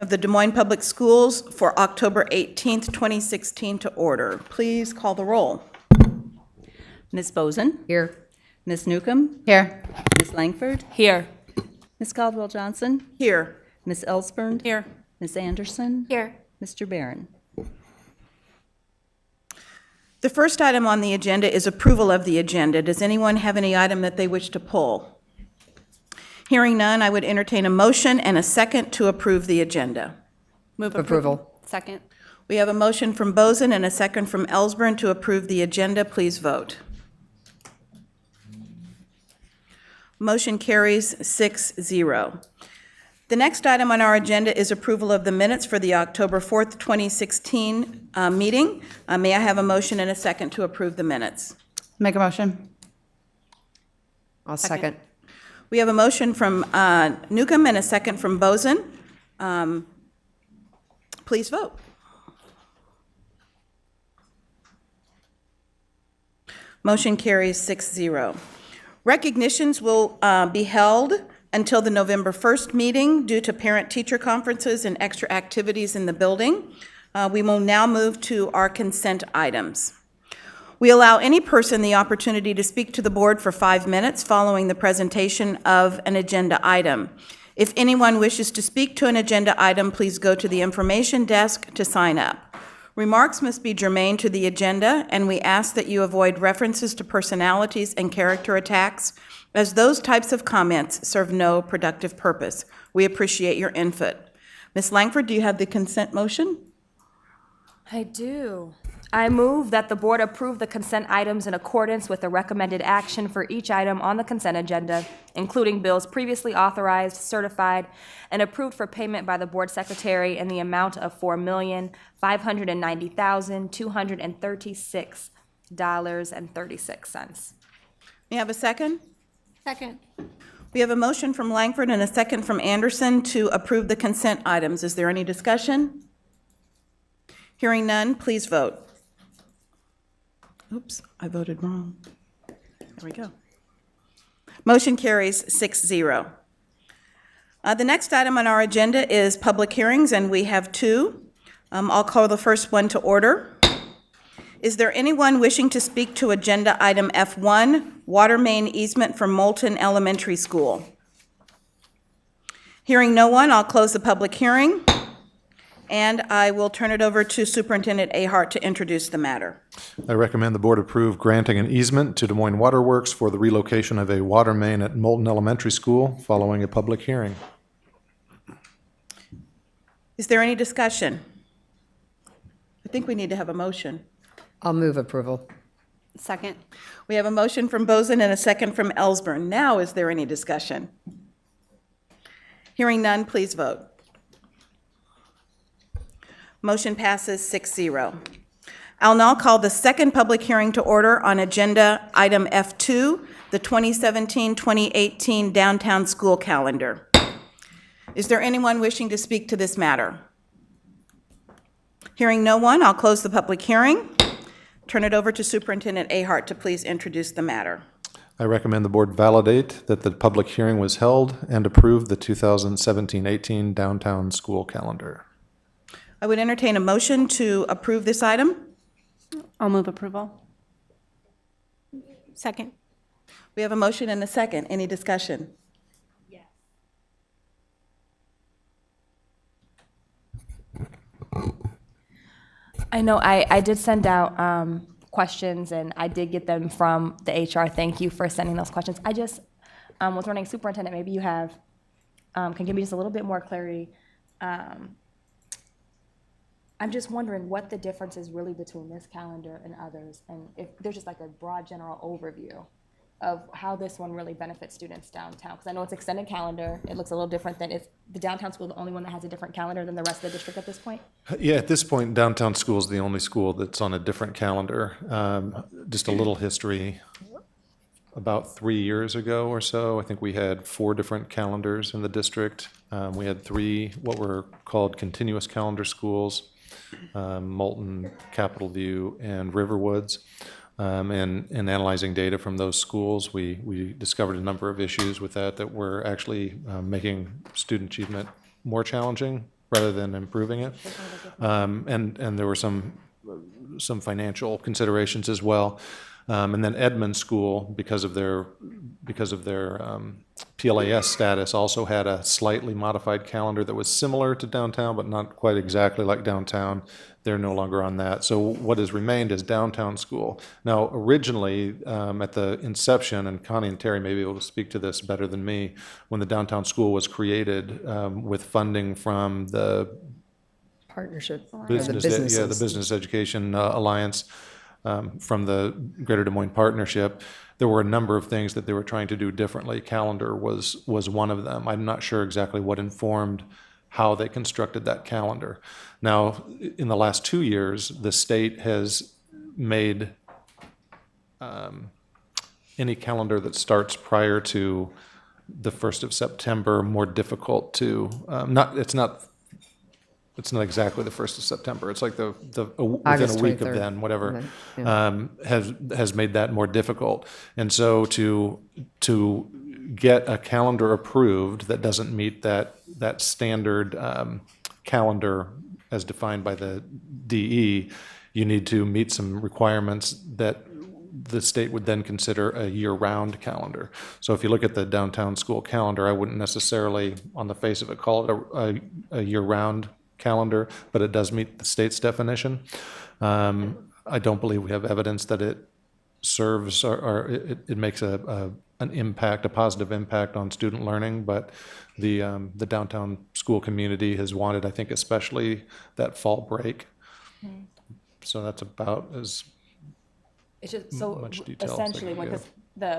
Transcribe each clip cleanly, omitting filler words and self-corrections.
of the Des Moines Public Schools for October 18th, 2016 to order. Please call the roll. Ms. Boson? Here. Ms. Newcomb? Here. Ms. Langford? Here. Ms. Caldwell-Johnson? Here. Ms. Ellsburn? Here. Ms. Anderson? Here. Mr. Barron? The first item on the agenda is approval of the agenda. Does anyone have any item that they wish to pull? Hearing none, I would entertain a motion and a second to approve the agenda. Move approval. Second. We have a motion from Boson and a second from Ellsburn to approve the agenda. Please vote. Motion carries 6-0. The next item on our agenda is approval of the minutes for the October 4th, 2016 meeting. May I have a motion and a second to approve the minutes? Make a motion. I'll second. We have a motion from Newcomb and a second from Boson. Please vote. Motion carries 6-0. Recognitions will be held until the November 1st meeting due to parent-teacher conferences and extra activities in the building. We will now move to our consent items. We allow any person the opportunity to speak to the board for 5 minutes following the presentation of an agenda item. If anyone wishes to speak to an agenda item, please go to the information desk to sign up. Remarks must be germane to the agenda, and we ask that you avoid references to personalities and character attacks, as those types of comments serve no productive purpose. We appreciate your input. Ms. Langford, do you have the consent motion? I do. I move that the board approve the consent items in accordance with the recommended action for each item on the consent agenda, including bills previously authorized, certified, and approved for payment by the board secretary in the amount of $4,590,236.36. May I have a second? Second. We have a motion from Langford and a second from Anderson to approve the consent items. Is there any discussion? Hearing none, please vote. Oops, I voted wrong. There we go. Motion carries 6-0. The next item on our agenda is public hearings, and we have two. I'll call the first one to order. Is there anyone wishing to speak to agenda item F1, water main easement for Moulton Elementary School? Hearing no one, I'll close the public hearing, and I will turn it over to Superintendent Ahart to introduce the matter. I recommend the board approve granting an easement to Des Moines Water Works for the relocation of a water main at Moulton Elementary School following a public hearing. Is there any discussion? I think we need to have a motion. I'll move approval. Second. We have a motion from Boson and a second from Ellsburn. Now, is there any discussion? Hearing none, please vote. Motion passes 6-0. I'll now call the second public hearing to order on agenda item F2, the 2017-2018 downtown school calendar. Is there anyone wishing to speak to this matter? Hearing no one, I'll close the public hearing. Turn it over to Superintendent Ahart to please introduce the matter. I recommend the board validate that the public hearing was held and approve the 2017-18 downtown school calendar. I would entertain a motion to approve this item. I'll move approval. Second. We have a motion and a second. Any discussion? Yes. I know I did send out questions, and I did get them from the HR. Thank you for sending those questions. I just was wondering, Superintendent, maybe you have, can give me just a little bit more clarity. I'm just wondering what the difference is really between this calendar and others, and if there's just like a broad general overview of how this one really benefits students downtown. Because I know it's extended calendar. It looks a little different than is the downtown school the only one that has a different calendar than the rest of the district at this point? Yeah, at this point, downtown school is the only school that's on a different calendar. Just a little history. About 3 years ago or so, I think we had 4 different calendars in the district. We had 3 what were called continuous calendar schools, Moulton, Capitol View, and Riverwoods. And analyzing data from those schools, we discovered a number of issues with that were actually making student achievement more challenging rather than improving it. And there were some financial considerations as well. And then Edmond School, because of their PLAS status, also had a slightly modified calendar that was similar to downtown, but not quite exactly like downtown. They're no longer on that. So what has remained is downtown school. Now, originally, at the inception, and Connie and Terry may be able to speak to this better than me, when the downtown school was created with funding from the Partnership. business, the Business Education Alliance, from the Greater Des Moines Partnership, there were a number of things that they were trying to do differently. Calendar was one of them. I'm not sure exactly what informed how they constructed that calendar. Now, in the last 2 years, the state has made any calendar that starts prior to the 1st of September more difficult to, it's not exactly the 1st of September. It's like within August a week of 23rd. then, whatever, Yeah. has made that more difficult. And so to get a calendar approved that doesn't meet that standard calendar as defined by the DE, you need to meet some requirements that the state would then consider a year-round calendar. So if you look at the downtown school calendar, I wouldn't necessarily, on the face of it, call it a year-round calendar, but it does meet the state's definition. I don't believe we have evidence that it serves or it makes an impact, a positive impact on student learning, but the downtown school community has wanted, I think, especially that fall break. So that's about as It's just so much detail as I essentially, can because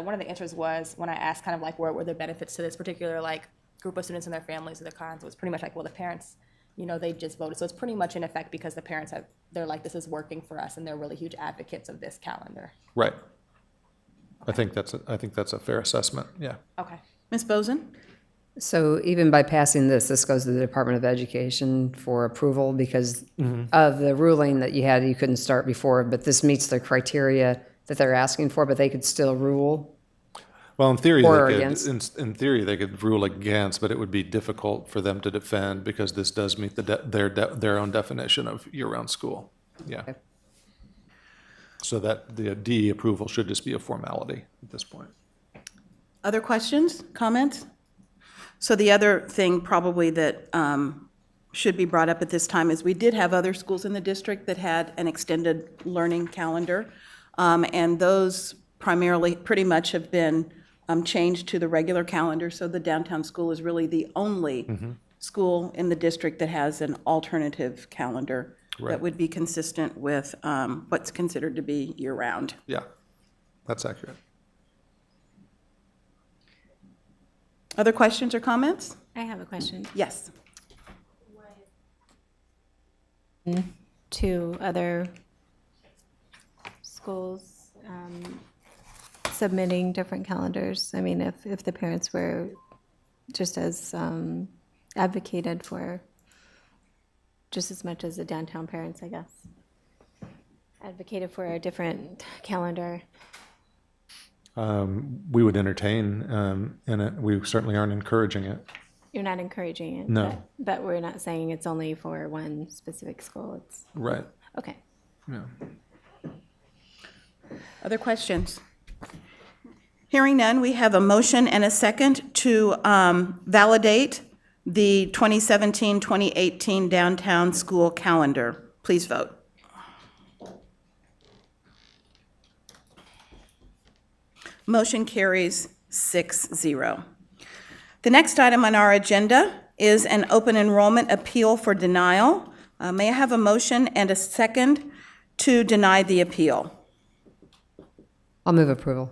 one of the answers was when I asked kind of like where were the benefits to this particular like group of students and their families or the cons, it was pretty much like, well, the parents, they just voted. So it's pretty much in effect because the parents they're like, this is working for us, and they're really huge advocates of this calendar. right. I think that's a fair assessment. Yeah. Okay. Ms. Boson? So even by passing this goes to the Department of Education for approval because of the ruling that you couldn't start before, but this meets the criteria that they're asking for, but they could still rule. Well, in theory, Or they could, against. in theory, they could rule against, but it would be difficult for them to defend because this does meet their own definition of year-round school. Yeah. Okay. So that the DE approval should just be a formality at this point. Other questions, comments? So the other thing probably that should be brought up at this time is we did have other schools in the district that had an extended learning calendar, and those primarily pretty much have been changed to the regular calendar. So the downtown school is really the only school in the district that has an alternative calendar Right. that would be consistent with what's considered to be year-round. Yeah, that's accurate. Other questions or comments? I have a question. Yes. To other schools submitting different calendars. I mean, if the parents were just as advocated for, just as much as the downtown parents, I guess, advocated for a different calendar. We would entertain, and we certainly aren't encouraging it. You're not encouraging it. No. But we're not saying it's only for one specific school. It's, Right. okay. Yeah. Other questions? Hearing none, we have a motion and a second to validate the 2017-2018 downtown school calendar. Please vote. Motion carries 6-0. The next item on our agenda is an open enrollment appeal for denial. May I have a motion and a second to deny the appeal? I'll move approval.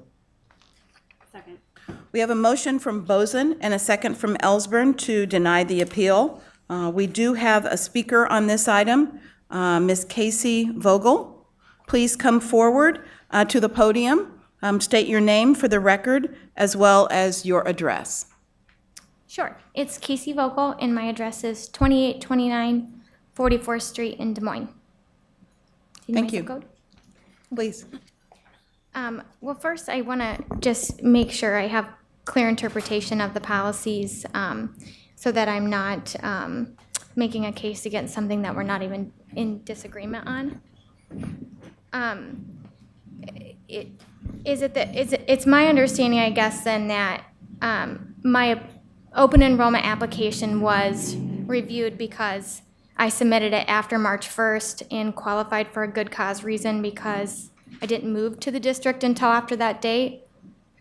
We have a motion from Boson and a second from Ellsburn to deny the appeal. We do have a speaker on this item, Ms. Casey Vogel. Please come forward to the podium. State your name for the record as well as your address. Sure. It's Casey Vogel, and my address is 2829 44th Street in Des Moines. Do need Thank my you. zip code? Please. Well, first, I want to just make sure I have clear interpretation of the policies so that I'm not making a case against something that we're not even in disagreement on. It's my understanding, I guess, then that my open enrollment application was reviewed because I submitted it after March 1st and qualified for a good cause reason because I didn't move to the district until after that date.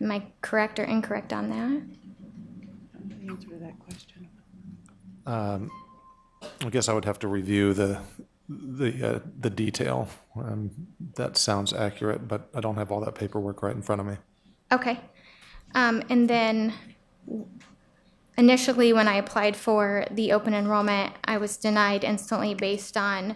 Am I correct or incorrect on that? I guess I would have to review the detail. That sounds accurate, but I don't have all that paperwork right in front of me. Okay. And then initially when I applied for the open enrollment, I was denied instantly based on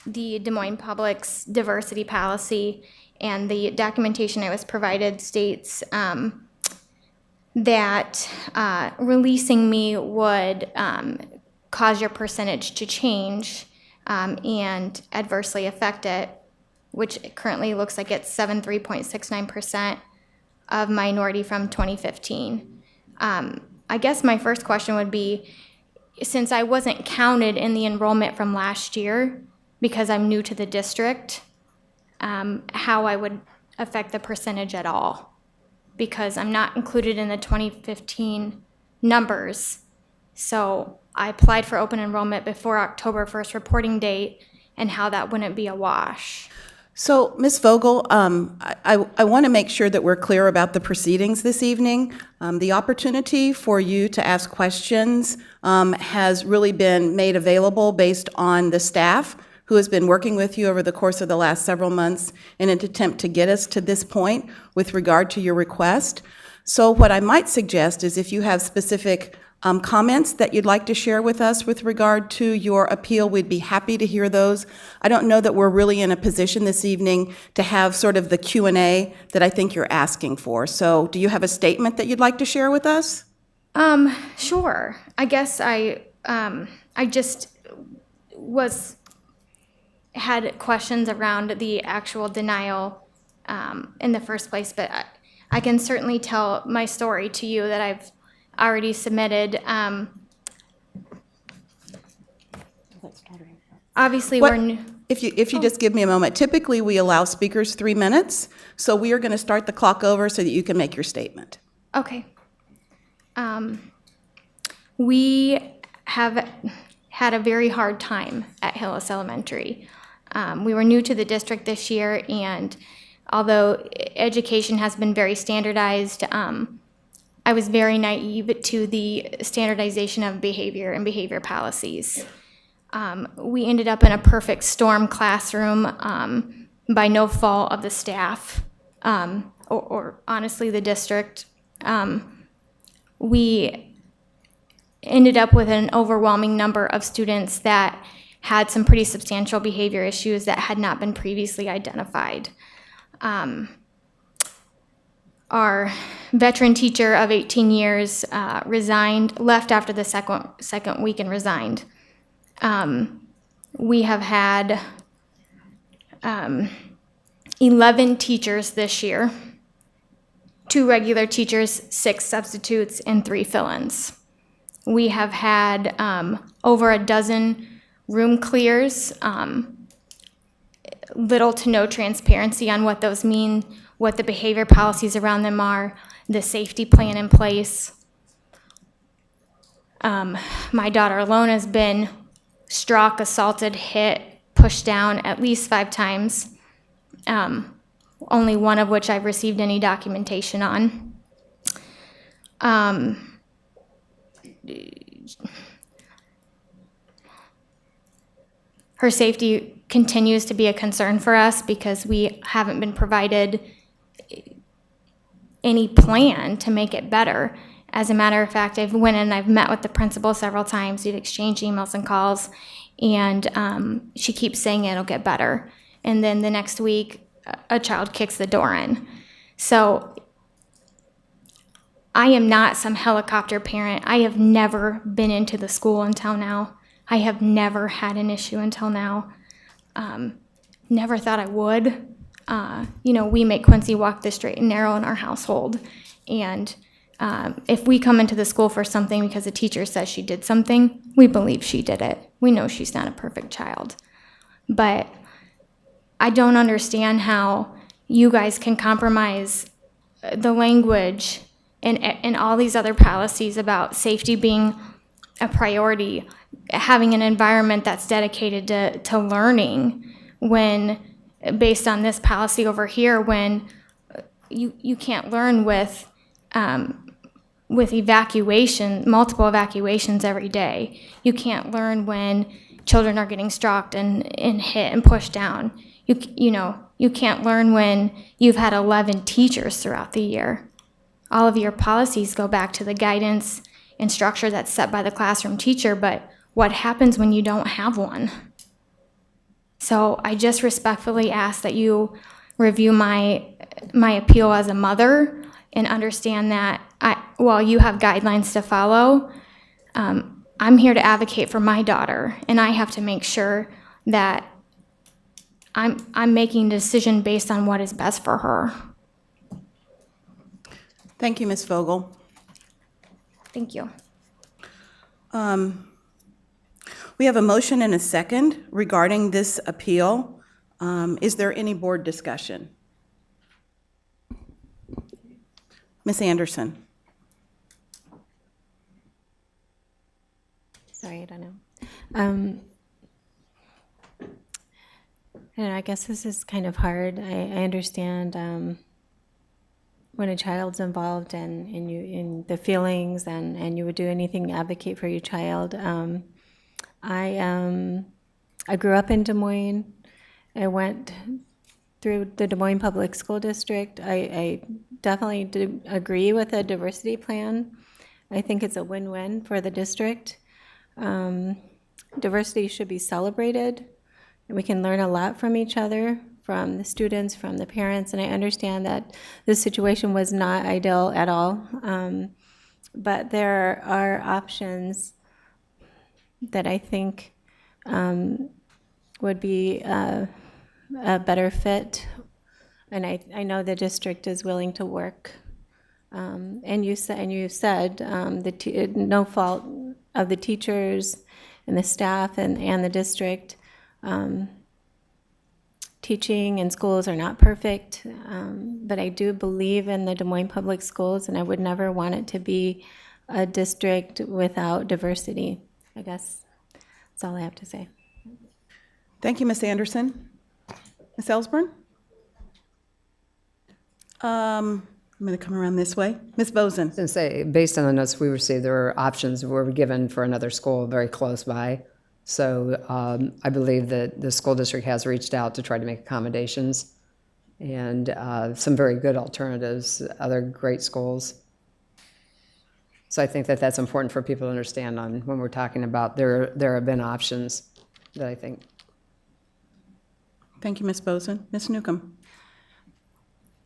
the Des Moines Public's diversity policy, and the documentation I was provided states that releasing me would cause your percentage to change and adversely affect it, which currently looks like it's 73.69% of minority from 2015. I guess my first question would be, since I wasn't counted in the enrollment from last year because I'm new to the district, how I would affect the percentage at all, because I'm not included in the 2015 numbers. So I applied for open enrollment before October 1st reporting date, and how that wouldn't be a wash. So, Ms. Vogel, I want to make sure that we're clear about the proceedings this evening. The opportunity for you to ask questions has really been made available based on the staff who has been working with you over the course of the last several months in an attempt to get us to this point with regard to your request. So what I might suggest is if you have specific comments that you'd like to share with us with regard to your appeal, we'd be happy to hear those. I don't know that we're really in a position this evening to have sort of the Q&A that I think you're asking for. So do you have a statement that you'd like to share with us? Sure. I guess I just had questions around the actual denial in the first place, but I can certainly tell my story to you that I've already submitted. Obviously, What- we're new. If you just give me a moment, typically we allow speakers 3 minutes, so we are going to start the clock over so that you can make your statement. Okay. We have had a very hard time at Hillis Elementary. We were new to the district this year, and although education has been very standardized, I was very naive to the standardization of behavior and behavior policies. We ended up in a perfect storm classroom by no fault of the staff or honestly the district. We ended up with an overwhelming number of students that had some pretty substantial behavior issues that had not been previously identified. Our veteran teacher of 18 years left after the second week and resigned. We have had 11 teachers this year, 2 regular teachers, 6 substitutes, and 3 fill-ins. We have had over a dozen room clears, little to no transparency on what those mean, what the behavior policies around them are, the safety plan in place. My daughter alone has been struck, assaulted, hit, pushed down at least 5 times, only one of which I've received any documentation on. Her safety continues to be a concern for us because we haven't been provided any plan to make it better. As a matter of fact, I've went and I've met with the principal several times. We've exchanged emails and calls, and she keeps saying it'll get better. And then the next week, a child kicks the door in. So I am not some helicopter parent. I have never been into the school until now. I have never had an issue until now. Never thought I would. We make Quincy walk the straight and narrow in our household. And if we come into the school for something because a teacher says she did something, we believe she did it. We know she's not a perfect child. But I don't understand how you guys can compromise the language and all these other policies about safety being a priority, having an environment that's dedicated to learning, when, based on this policy over here, when you can't learn with multiple evacuations every day. You can't learn when children are getting stalked and hit and pushed down. You can't learn when you've had 11 teachers throughout the year. All of your policies go back to the guidance and structure that's set by the classroom teacher, but what happens when you don't have one? So I just respectfully ask that you review my appeal as a mother and understand that while you have guidelines to follow, I'm here to advocate for my daughter, and I have to make sure that I'm making a decision based on what is best for her. Thank you, Ms. Vogel. Thank you. We have a motion and a second regarding this appeal. Is there any board discussion? Ms. Anderson? Sorry, I don't know. I don't know, I guess this is kind of hard. I understand when a child's involved and in the feelings and you would do anything to advocate for your child. I grew up in Des Moines. I went through the Des Moines Public School District. I definitely do agree with a diversity plan. I think it's a win-win for the district. Diversity should be celebrated, and we can learn a lot from each other, from the students, from the parents, and I understand that this situation was not ideal at all, but there are options that I think would be a better fit, and I know the district is willing to work. And you said no fault of the teachers and the staff and the district. Teaching in schools are not perfect, but I do believe in the Des Moines Public Schools, and I would never want it to be a district without diversity. I guess that's all I have to say. Thank you, Ms. Anderson. Ms. Ellsburn? I'm going to come around this way. Ms. Bozen? And say, based on the notes we received, there were options were given for another school very close by. So I believe that the school district has reached out to try to make accommodations and some very good alternatives, other great schools. So I think that that's important for people to understand on when we're talking about there have been options that I think. Thank you, Ms. Bozen. Ms. Newcomb?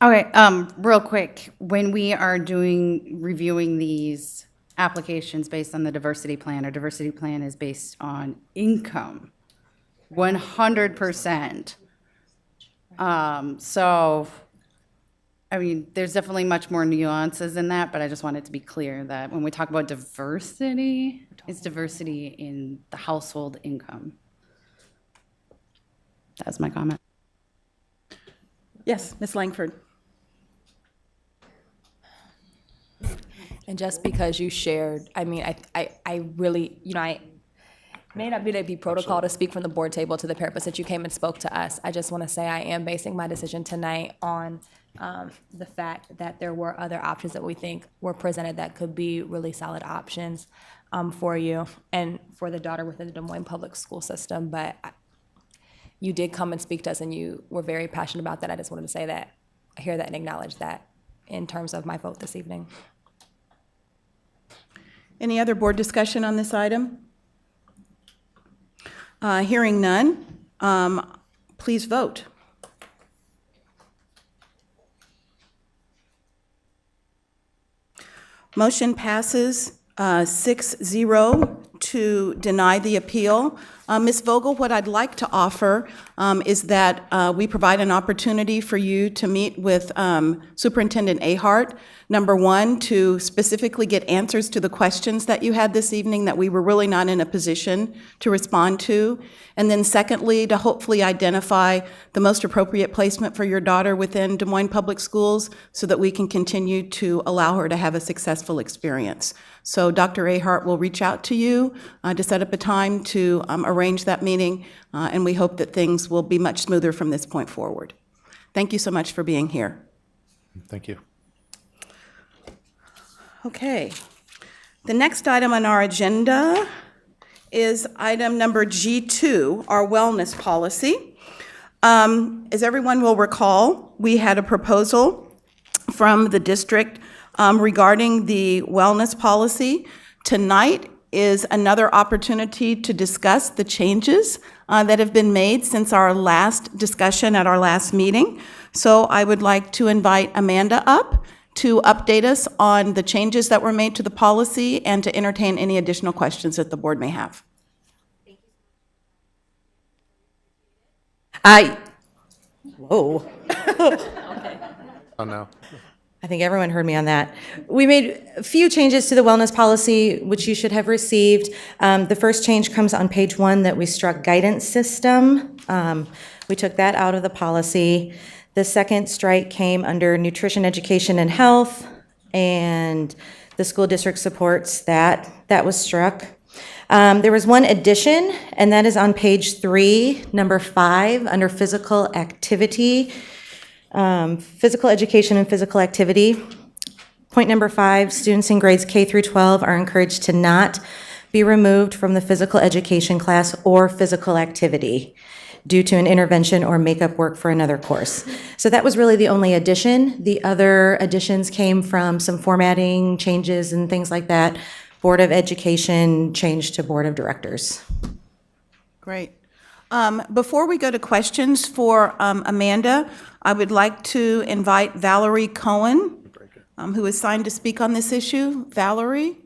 Okay, real quick, when we are reviewing these applications based on the diversity plan, our diversity plan is based on income, 100%. So, I mean, there's definitely much more nuances in that, but I just wanted to be clear that when we talk about diversity, it's diversity in the household income. That's my comment. Yes, Ms. Langford? And just because you shared, I mean, I really, I may not be protocol to speak from the board table to the parent, but since you came and spoke to us, I just want to say I am basing my decision tonight on the fact that there were other options that we think were presented that could be really solid options for you and for the daughter within the Des Moines public school system. But you did come and speak to us, and you were very passionate about that. I just wanted to say that, I hear that and acknowledge that in terms of my vote this evening. Any other board discussion on this item? Hearing none, please vote. Motion passes 6-0 to deny the appeal. Ms. Vogel, what I'd like to offer is that we provide an opportunity for you to meet with Superintendent Ahart, number one, to specifically get answers to the questions that you had this evening that we were really not in a position to respond to, and then secondly, to hopefully identify the most appropriate placement for your daughter within Des Moines Public Schools so that we can continue to allow her to have a successful experience. So Dr. Ahart will reach out to you to set up a time to arrange that meeting, and we hope that things will be much smoother from this point forward. Thank you so much for being here. Thank you. Okay. The next item on our agenda is item number G2, our wellness policy. As everyone will recall, we had a proposal from the district regarding the wellness policy. Tonight is another opportunity to discuss the changes that have been made since our last discussion at our last meeting. So I would like to invite Amanda up to update us on the changes that were made to the policy and to entertain any additional questions that the board may have. Whoa. Oh, no. I think everyone heard me on that. We made a few changes to the wellness policy, which you should have received. The first change comes on page 1, that we struck guidance system. We took that out of the policy. The second strike came under nutrition, education, and health, and the school district supports that. That was struck. There was one addition, and that is on page 3, number 5, under physical activity. Physical education and physical activity. Point number 5, students in grades K through 12 are encouraged to not be removed from the physical education class or physical activity due to an intervention or makeup work for another course. So that was really the only addition. The other additions came from some formatting changes and things like that. Board of Education changed to Board of Directors. Great. Before we go to questions for Amanda, I would like to invite Valerie Cohen, who is signed to speak on this issue. Valerie?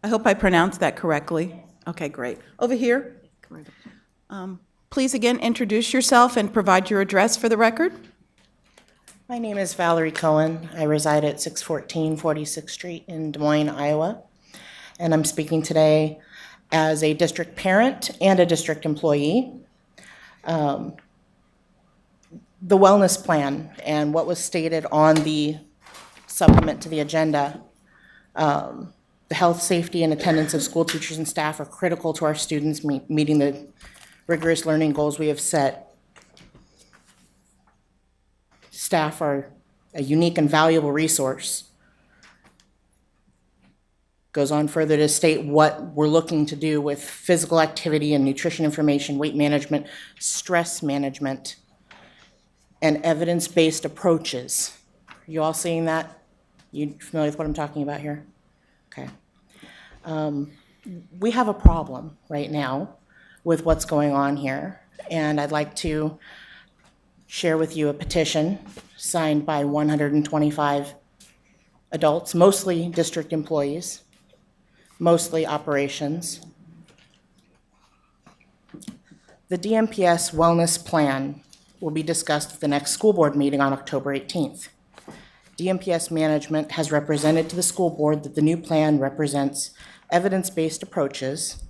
I hope I pronounced that correctly. Okay, great. Over here. Please again introduce yourself and provide your address for the record. My name is Valerie Cohen. I reside at 614 46th Street in Des Moines, Iowa. And I'm speaking today as a district parent and a district employee. The wellness plan and what was stated on the supplement to the agenda, the health, safety, and attendance of school teachers and staff are critical to our students meeting the rigorous learning goals we have set. Staff are a unique and valuable resource. Goes on further to state what we're looking to do with physical activity and nutrition information, weight management, stress management, and evidence-based approaches. You all seeing that? You familiar with what I'm talking about here? Okay. We have a problem right now with what's going on here, and I'd like to share with you a petition signed by 125 adults, mostly district employees, mostly operations. The DMPS Wellness Plan will be discussed at the next school board meeting on October 18th. DMPS management has represented to the school board that the new plan represents evidence-based approaches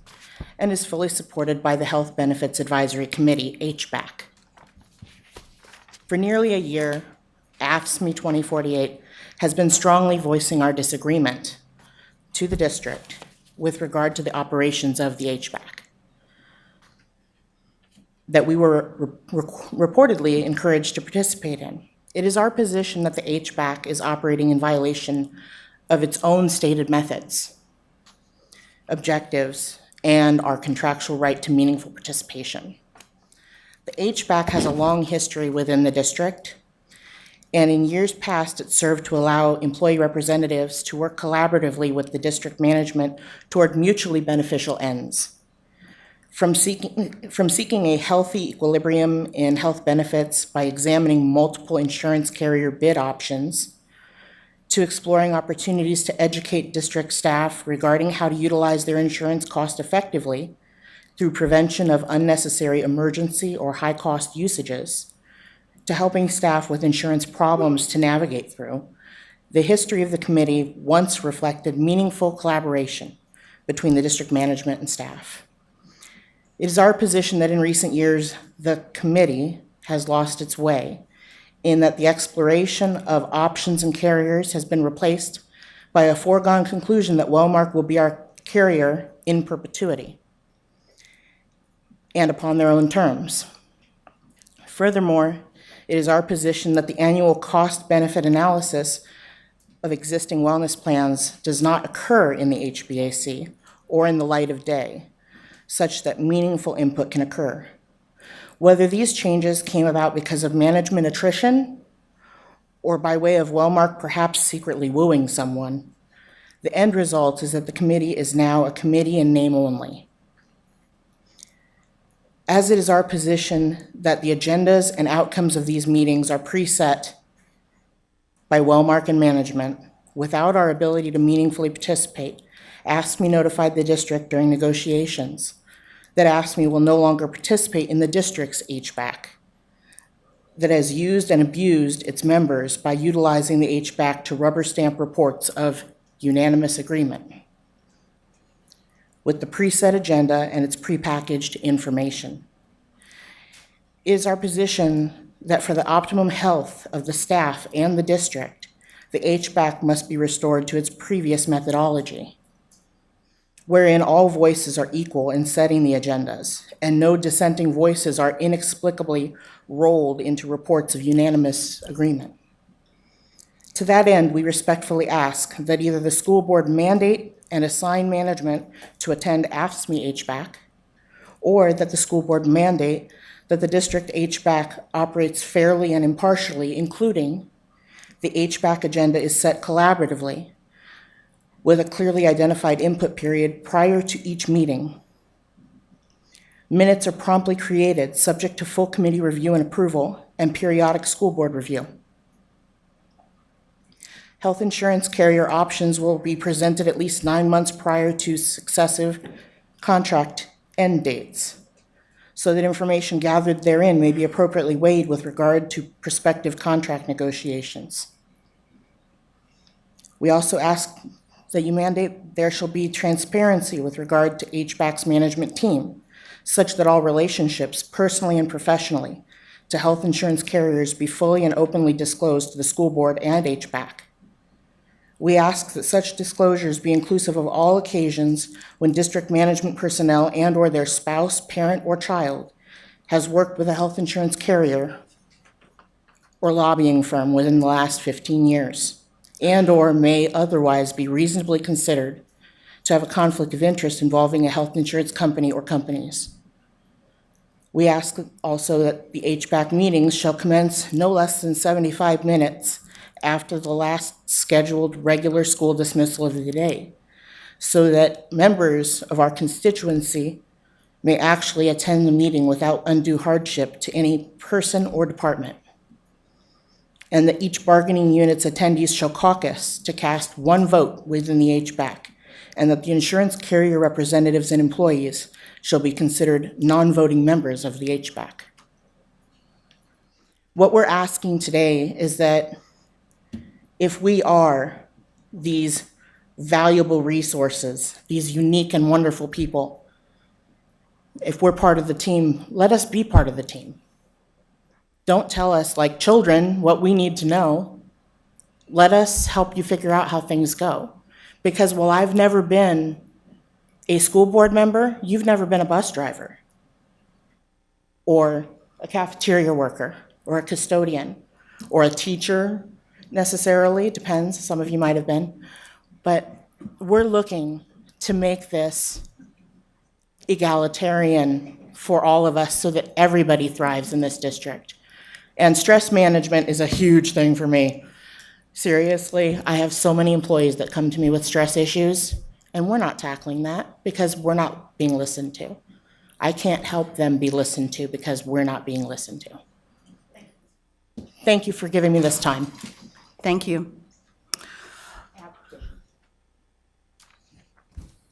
and is fully supported by the Health Benefits Advisory Committee, HBAC. For nearly a year, AFSCME 2048 has been strongly voicing our disagreement to the district with regard to the operations of the HBAC that we were reportedly encouraged to participate in. It is our position that the HBAC is operating in violation of its own stated methods, objectives, and our contractual right to meaningful participation. The HBAC has a long history within the district, and in years past, it served to allow employee representatives to work collaboratively with the district management toward mutually beneficial ends. From seeking a healthy equilibrium in health benefits by examining multiple insurance carrier bid options, to exploring opportunities to educate district staff regarding how to utilize their insurance cost effectively through prevention of unnecessary emergency or high-cost usages, to helping staff with insurance problems to navigate through, the history of the committee once reflected meaningful collaboration between the district management and staff. It is our position that in recent years, the committee has lost its way in that the exploration of options and carriers has been replaced by a foregone conclusion that Wellmark will be our carrier in perpetuity and upon their own terms. Furthermore, it is our position that the annual cost-benefit analysis of existing wellness plans does not occur in the HBAC or in the light of day, such that meaningful input can occur. Whether these changes came about because of management attrition or by way of Wellmark perhaps secretly wooing someone, the end result is that the committee is now a committee in name only. As it is our position that the agendas and outcomes of these meetings are preset by Wellmark and management, without our ability to meaningfully participate, AFSCME notified the district during negotiations that AFSCME will no longer participate in the district's HBAC, that has used and abused its members by utilizing the HBAC to rubber stamp reports of unanimous agreement with the preset agenda and its prepackaged information. It is our position that for the optimum health of the staff and the district, the HBAC must be restored to its previous methodology, wherein all voices are equal in setting the agendas, and no dissenting voices are inexplicably rolled into reports of unanimous agreement. To that end, we respectfully ask that either the school board mandate and assign management to attend AFSCME HBAC, or that the school board mandate that the district HBAC operates fairly and impartially, including the HBAC agenda is set collaboratively with a clearly identified input period prior to each meeting. Minutes are promptly created, subject to full committee review and approval, and periodic school board review. Health insurance carrier options will be presented at least 9 months prior to successive contract end dates, so that information gathered therein may be appropriately weighed with regard to prospective contract negotiations. We also ask that you mandate there shall be transparency with regard to HBAC's management team, such that all relationships, personally and professionally, to health insurance carriers be fully and openly disclosed to the school board and HBAC. We ask that such disclosures be inclusive of all occasions when district management personnel and/or their spouse, parent, or child has worked with a health insurance carrier or lobbying firm within the last 15 years, and/or may otherwise be reasonably considered to have a conflict of interest involving a health insurance company or companies. We ask also that the HBAC meetings shall commence no less than 75 minutes after the last scheduled regular school dismissal of the day, so that members of our constituency may actually attend the meeting without undue hardship to any person or department, and that each bargaining unit's attendees shall caucus to cast one vote within the HBAC, and that the insurance carrier representatives and employees shall be considered non-voting members of the HBAC. What we're asking today is that if we are these valuable resources, these unique and wonderful people, if we're part of the team, let us be part of the team. Don't tell us, like children, what we need to know. Let us help you figure out how things go. Because while I've never been a school board member, you've never been a bus driver, or a cafeteria worker, or a custodian, or a teacher, necessarily, depends, some of you might have been, but we're looking to make this egalitarian for all of us so that everybody thrives in this district. And stress management is a huge thing for me. Seriously, I have so many employees that come to me with stress issues, and we're not tackling that because we're not being listened to. I can't help them be listened to because we're not being listened to. Thank you for giving me this time. Thank you.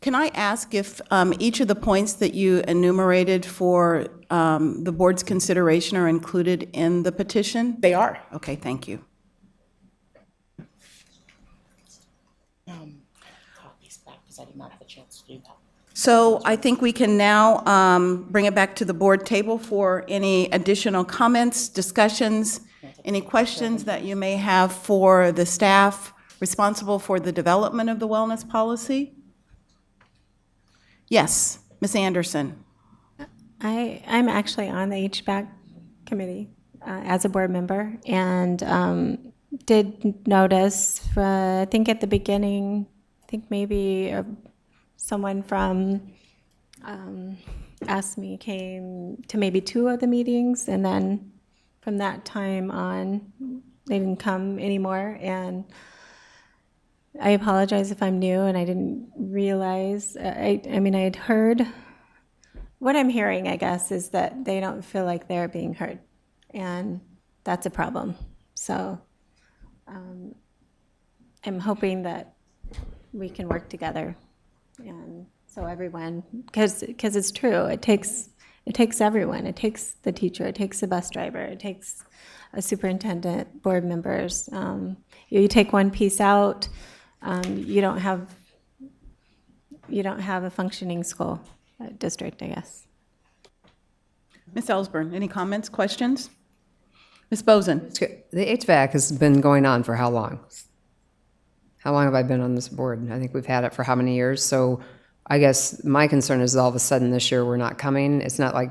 Can I ask if each of the points that you enumerated for the board's consideration are included in the petition? They are. Okay, thank you. Copies back, because I did not have a chance to do that. So I think we can now bring it back to the board table for any additional comments, discussions, any questions that you may have for the staff responsible for the development of the wellness policy? Yes, Ms. Anderson. I'm actually on the HVAC committee as a board member, and did notice, I think at the beginning, I think maybe someone from asked me, came to maybe 2 of the meetings, and then from that time on, they didn't come anymore. And I apologize if I'm new and I didn't realize. I mean, I had heard, what I'm hearing, I guess, is that they don't feel like they're being heard, and that's a problem. So I'm hoping that we can work together, and so everyone, because it's true, it takes everyone. It takes the teacher, it takes the bus driver, it takes a superintendent, board members. You take one piece out, you don't have a functioning school district, I guess. Ms. Ellsburn, any comments, questions? Ms. Bozen? The HVAC has been going on for how long? How long have I been on this board? I think we've had it for how many years? So I guess my concern is all of a sudden this year we're not coming. It's not like,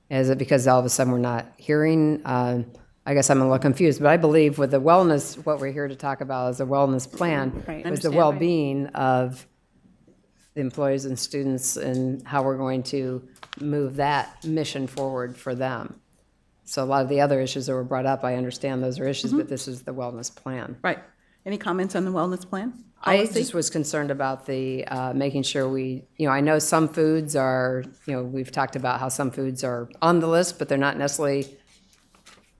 is it because all of a sudden we're not hearing? I guess I'm a little confused, but I believe with the wellness, what we're here to talk about is a wellness plan. Right. Was the well-being of the employees and students and how we're going to move that mission forward for them. So a lot of the other issues that were brought up, I understand those are issues, but this is the wellness plan. Right. Any comments on the wellness plan? I Policy? just was concerned about the, making sure we, I know some foods are, we've talked about how some foods are on the list, but they're not necessarily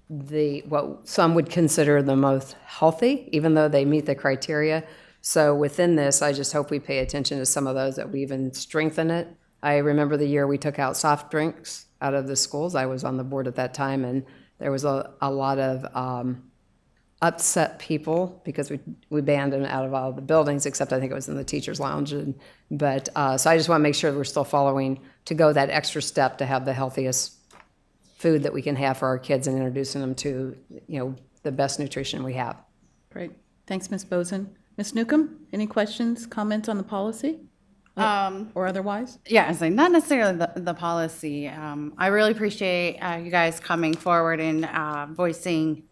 what some would consider the most healthy, even though they meet the criteria. So within this, I just hope we pay attention to some of those, that we even strengthen it. I remember the year we took out soft drinks out of the schools. I was on the board at that time, and there was a lot of upset people because we banned them out of all the buildings, except I think it was in the teacher's lounge. But so I just want to make sure that we're still following to go that extra step to have the healthiest food that we can have for our kids and introducing them to, the best nutrition we have. Great. Thanks, Ms. Bozen. Ms. Newcomb, any questions, comments on the policy? Or otherwise? Yeah, so not necessarily the policy. I really appreciate you guys coming forward and voicing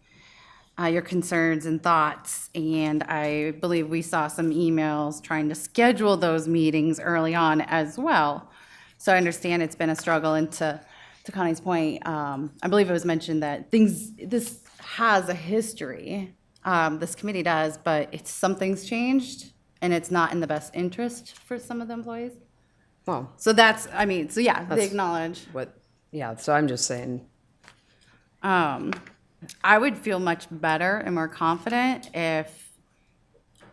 your concerns and thoughts. And I believe we saw some emails trying to schedule those meetings early on as well. So I understand it's been a struggle. And to Connie's point, I believe it was mentioned that this has a history. This committee does, but something's changed, and it's not in the best interest for some of the employees. Well, So they acknowledge. so I'm just saying, I would feel much better and more confident if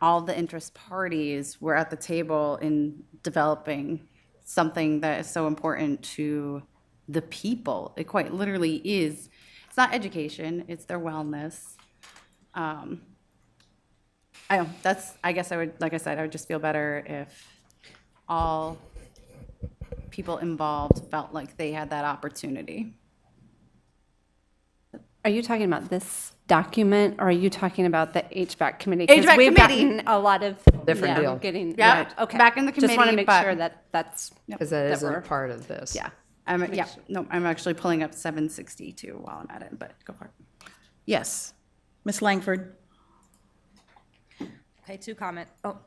all the interest parties were at the table in developing something that is so important to the people. It quite literally is. It's not education, it's their wellness. I guess I would, like I said, I would just feel better if all people involved felt like they had that opportunity. Are you talking about this document, or are you talking about the HVAC committee? 'Cause HVAC we've committee. gotten a lot of. Different deal. Getting, Yeah, right, okay. back in the Just want to committee, make but- sure that's. because that that isn't we're- part of this. Yeah, I'm actually pulling up 762 while I'm at it, but go for it. Yes. Ms. Langford? Okay, 2 comments. Oh.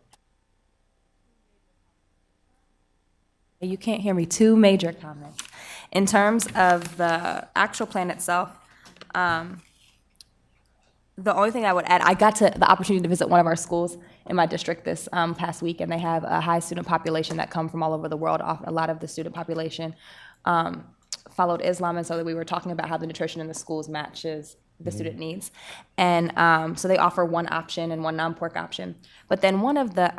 You can't hear me. 2 major comments. In terms of the actual plan itself, the only thing I would add, I got the opportunity to visit one of our schools in my district this past week, and they have a high student population that come from all over the world. A lot of the student population followed Islam, and so we were talking about how the nutrition in the schools matches the student needs. And so they offer one option and one non-pork option. But then one of the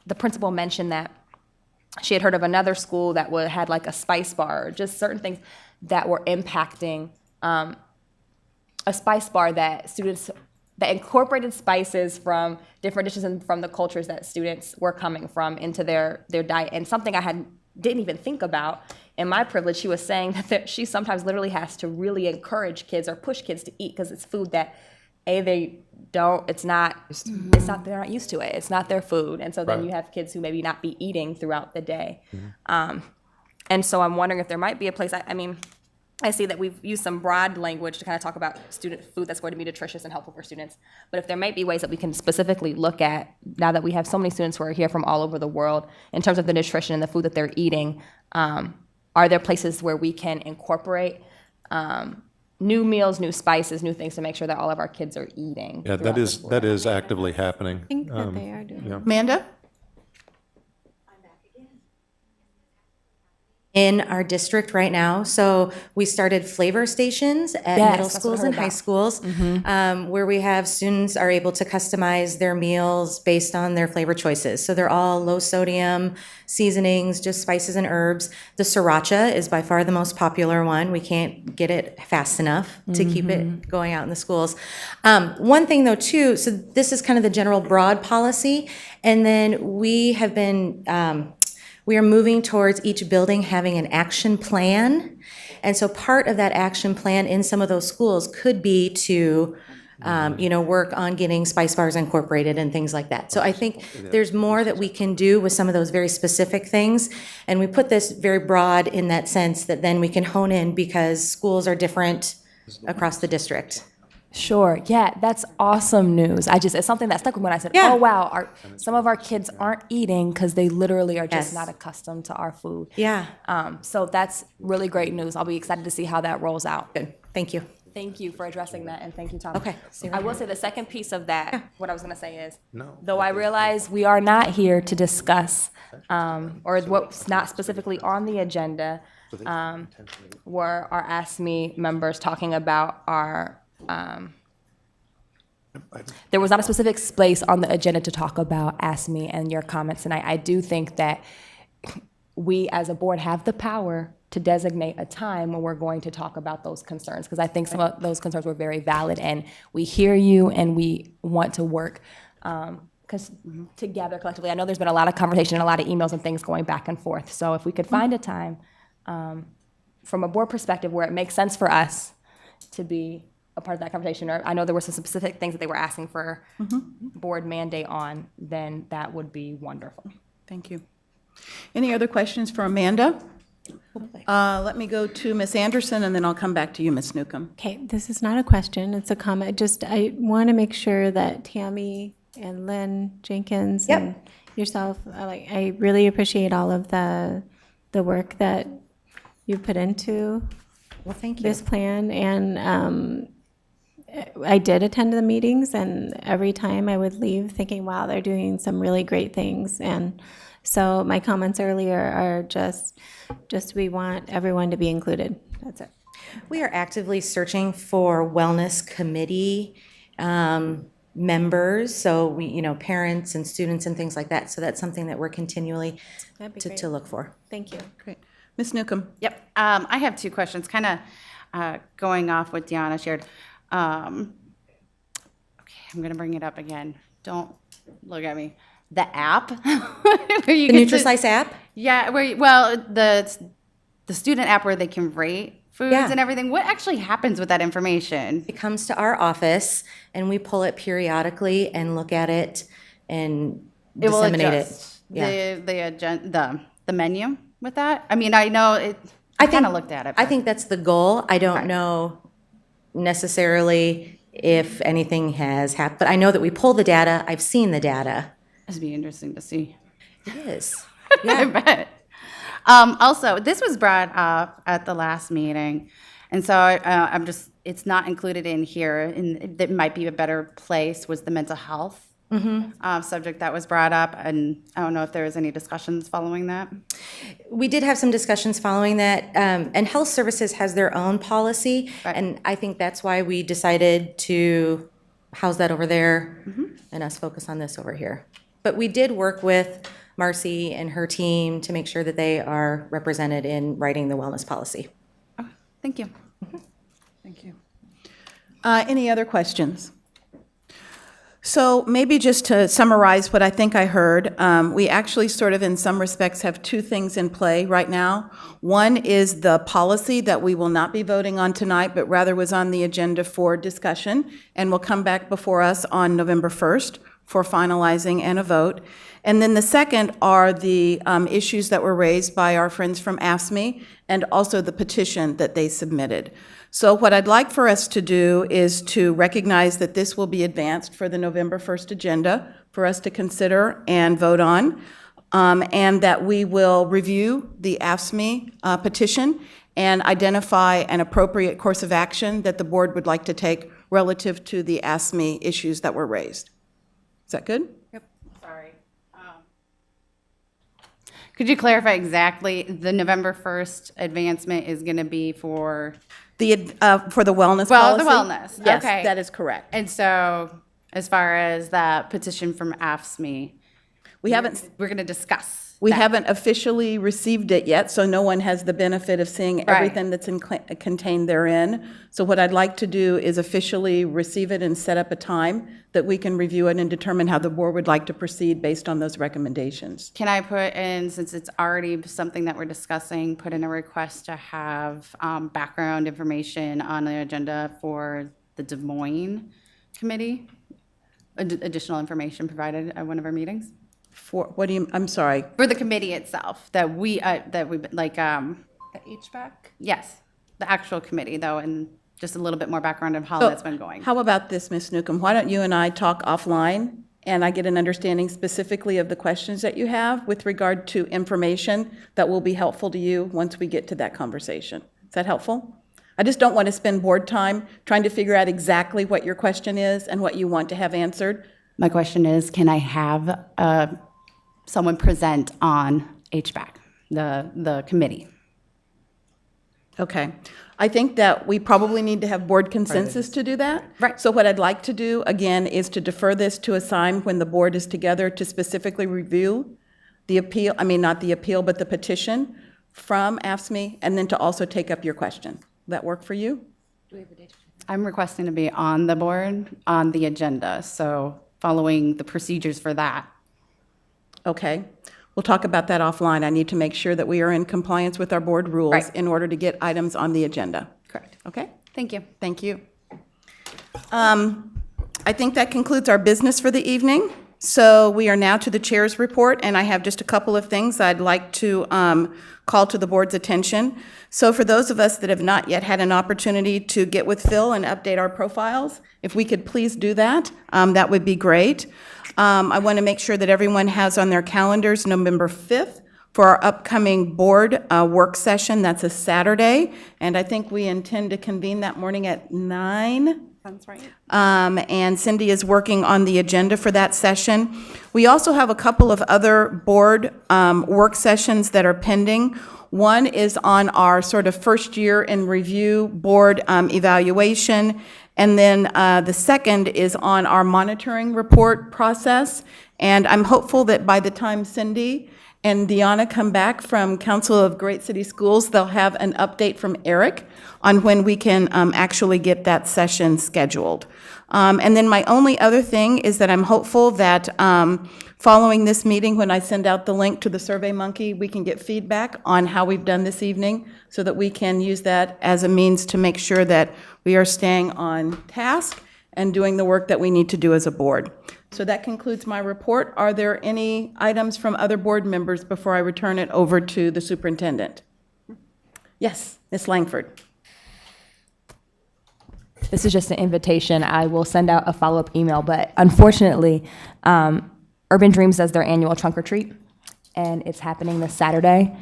the principal mentioned that she had heard of another school that had like a spice bar, or just certain things that were impacting a spice bar that incorporated spices from different dishes and from the cultures that students were coming from into their diet. And something I didn't even think about in my privilege, she was saying that she sometimes literally has to really encourage kids or push kids to eat because it's food that they're not used to it. It's not their food. And so then you have kids who maybe not be eating throughout the day. And so I'm wondering if there might be a place, I see that we've used some broad language to kind of talk about student food that's going to be nutritious and helpful for students. But if there might be ways that we can specifically look at, now that we have so many students who are here from all over the world, in terms of the nutrition and the food that they're eating, are there places where we can incorporate new meals, new spices, new things to make sure that all of our kids are eating? Yeah, that is actively happening. I think that they are doing. Amanda? In our district right now. So we started flavor stations at Yes, middle that's what I schools heard and high about. schools, where we have students are able to customize their meals based on their flavor choices. So they're all low sodium seasonings, just spices and herbs. The sriracha is by far the most popular one. We can't get it fast enough to keep it going out in the schools. One thing though too, so this is kind of the general broad policy, and then we have been we are moving towards each building having an action plan. And so part of that action plan in some of those schools could be to, work on getting spice bars incorporated and things like that. So I think there's more that we can do with some of those very specific things. And we put this very broad in that sense that then we can hone in because schools are different across the district. Sure. Yeah, that's awesome news. It's something that stuck with me when I said, Yeah. oh, wow, some of our kids aren't eating because they literally are just Yes. not accustomed to our food. Yeah. So that's really great news. I'll be excited to see how that rolls out. Good. Thank you. Thank you for addressing that, and thank you, Tom. Okay. I will say the second piece of that, what I was going to say is, though I realize we are not here to discuss, or what's not specifically on the agenda, were our Ask Me members talking about our there was not a specific space on the agenda to talk about Ask Me and your comments tonight. I do think that we as a board have the power to designate a time when we're going to talk about those concerns, because I think some of those concerns were very valid, and we hear you and we want to work together collectively. I know there's been a lot of conversation and a lot of emails and things going back and forth. So if we could find a time from a board perspective where it makes sense for us to be a part of that conversation, or I know there were some specific things that they were asking for board mandate on, then that would be wonderful. Thank you. Any other questions for Amanda? Let me go to Ms. Anderson, and then I'll come back to you, Ms. Newcomb. Okay, this is not a question, it's a comment. I want to make sure that Tammy and Lynn Jenkins and yourself, I really appreciate all of the work that you put into Well, thank you. this plan, and I did attend the meetings, and every time I would leave thinking, wow, they're doing some really great things. And so my comments earlier are just we want everyone to be included. That's it. We are actively searching for wellness committee members, so we, parents and students and things like that. So that's something that we're continually That'd be to great. look for. Thank you. Great. Ms. Newcomb? Yep. I have two questions, kind of going off what Deanna shared. Okay, I'm going to bring it up again. Don't look at me. The app. Where you The get to- NutriSlice app? Yeah, the student app where they can rate foods Yeah. and everything. What actually happens with that information? It comes to our office, and we pull it periodically and look at it and It will disseminate adjust it. the menu with that. I mean, I know it. I kind of looked at it. I but- think that's the goal. I don't know necessarily if anything has happened, but I know that we pull the data. I've seen the data. It'd be interesting to see. It is. I bet. Also, this was brought up at the last meeting, and so it's not included in here, and it might be a better place, was the mental health subject that was brought up, and I don't know if there was any discussions following that. We did have some discussions following that, and Health Services has their own policy, Right. and I think that's why we decided to house that over there and us focus on this over here. But we did work with Marcy and her team to make sure that they are represented in writing the wellness policy. Thank you. Thank you. Any other questions? So maybe just to summarize what I think I heard, we actually sort of in some respects have two things in play right now. One is the policy that we will not be voting on tonight, but rather was on the agenda for discussion and will come back before us on November 1st for finalizing and a vote. And then the second are the issues that were raised by our friends from AFSCME and also the petition that they submitted. So what I'd like for us to do is to recognize that this will be advanced for the November 1st agenda for us to consider and vote on, and that we will review the AFSCME petition and identify an appropriate course of action that the board would like to take relative to the AFSCME issues that were raised. Is that good? Sorry. Could you clarify exactly, the November 1st advancement is going to be for? For the wellness Well, policy? the wellness, Yes, okay. that is correct. And so, as far as that petition from AFSCME, We haven't, we're going to discuss we that. haven't officially received it yet, so no one has the benefit of seeing everything that's contained therein. So what I'd like to do is officially receive it and set up a time that we can review it and determine how the board would like to proceed based on those recommendations. Can I put in, since it's already something that we're discussing, put in a request to have background information on the agenda for the Des Moines committee? Additional information provided at one of our meetings? For, what do you, I'm sorry. For the committee itself, that we like, The HVAC? yes, the actual committee though, and just a little bit more background of how that's been going. How about this, Ms. Newcomb? Why don't you and I talk offline, and I get an understanding specifically of the questions that you have with regard to information that will be helpful to you once we get to that conversation. Is that helpful? I just don't want to spend board time trying to figure out exactly what your question is and what you want to have answered. My question is, can I have someone present on HVAC, the committee? Okay. I think that we probably need to have board consensus to do that. Right. So what I'd like to do, again, is to defer this to a time when the board is together to specifically review the appeal, I mean, not the appeal, but the petition from AFSCME, and then to also take up your question. Will that work for you? I'm requesting to be on the board, on the agenda, so following the procedures for that. Okay. We'll talk about that offline. I need to make sure that we are in compliance with our board rules Right. in order to get items on the agenda. Correct. Okay? Thank you. Thank you. I think that concludes our business for the evening. So we are now to the chair's report, and I have just a couple of things I'd like to call to the board's attention. So for those of us that have not yet had an opportunity to get with Phil and update our profiles, if we could please do that, that would be great. I want to make sure that everyone has on their calendars November 5th for our upcoming board work session. That's a Saturday, and I think we intend to convene that morning at 9. Sounds right. And Cindy is working on the agenda for that session. We also have a couple of other board work sessions that are pending. One is on our sort of first year in review board evaluation, and then the second is on our monitoring report process. And I'm hopeful that by the time Cindy and Deanna come back from Council of Great City Schools, they'll have an update from Eric on when we can actually get that session scheduled. And then my only other thing is that I'm hopeful that following this meeting, when I send out the link to the SurveyMonkey, we can get feedback on how we've done this evening so that we can use that as a means to make sure that we are staying on task and doing the work that we need to do as a board. So that concludes my report. Are there any items from other board members before I return it over to the superintendent? Yes, Ms. Langford. This is just an invitation. I will send out a follow-up email, but unfortunately, Urban Dreams does their annual trunk or treat, and it's happening this Saturday.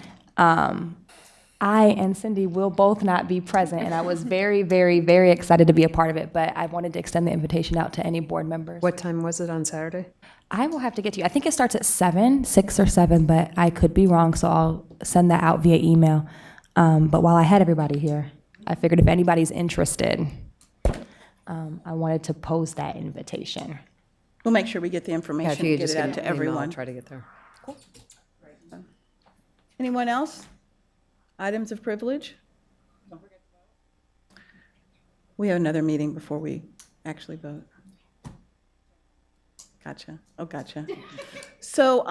I and Cindy will both not be present, and I was very, very, very excited to be a part of it, but I wanted to extend the invitation out to any board members. What time was it on Saturday? I will have to get to you. I think it starts at 6 or 7, but I could be wrong, so I'll send that out via email. But while I had everybody here, I figured if anybody's interested, I wanted to pose that invitation. We'll make sure we get the Yeah, information if you and could get just it out get to an email, I'll everyone. try to get there. Anyone else? Items of privilege? We have another meeting before we actually vote. Gotcha. Oh, gotcha. So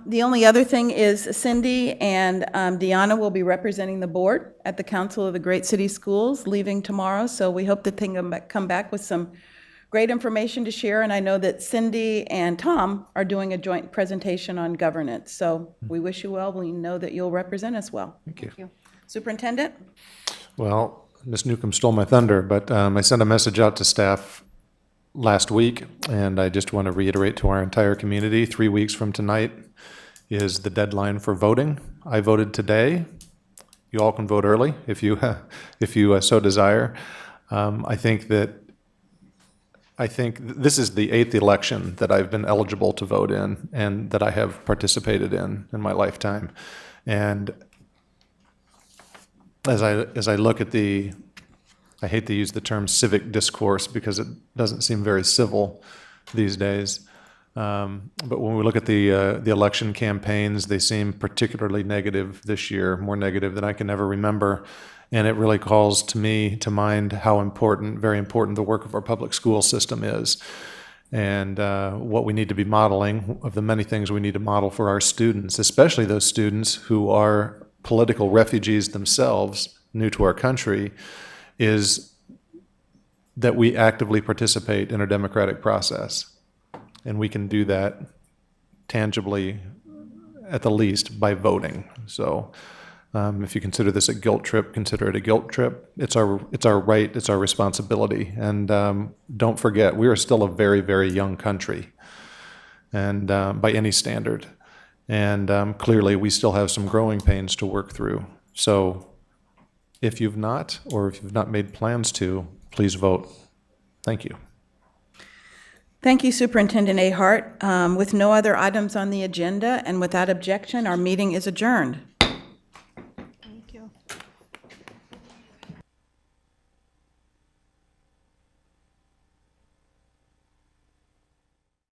the only other thing is Cindy and Deanna will be representing the board at the Council of the Great City Schools, leaving tomorrow. So we hope that they come back with some great information to share. And I know that Cindy and Tom are doing a joint presentation on governance. So we wish you well. We know that you'll represent us well. Thank you. Superintendent? Well, Ms. Newcomb stole my thunder, but I sent a message out to staff last week, and I just want to reiterate to our entire community, 3 weeks from tonight is the deadline for voting. I voted today. You all can vote early if you so desire. I think this is the 8th election that I've been eligible to vote in and that I have participated in my lifetime. And as I look at I hate to use the term civic discourse because it doesn't seem very civil these days. But when we look at the election campaigns, they seem particularly negative this year, more negative than I can ever remember. And it really calls to me to mind how important, very important, the work of our public school system is. And what we need to be modeling, of the many things we need to model for our students, especially those students who are political refugees themselves, new to our country, is that we actively participate in a democratic process. And we can do that tangibly, at the least, by voting. So if you consider this a guilt trip, consider it a guilt trip. It's our right, it's our responsibility. And don't forget, we are still a very, very young country, and by any standard. And clearly, we still have some growing pains to work through. So if you've not, or if you've not made plans to, please vote. Thank you. Thank you, Superintendent Ahart. With no other items on the agenda and without objection, our meeting is adjourned.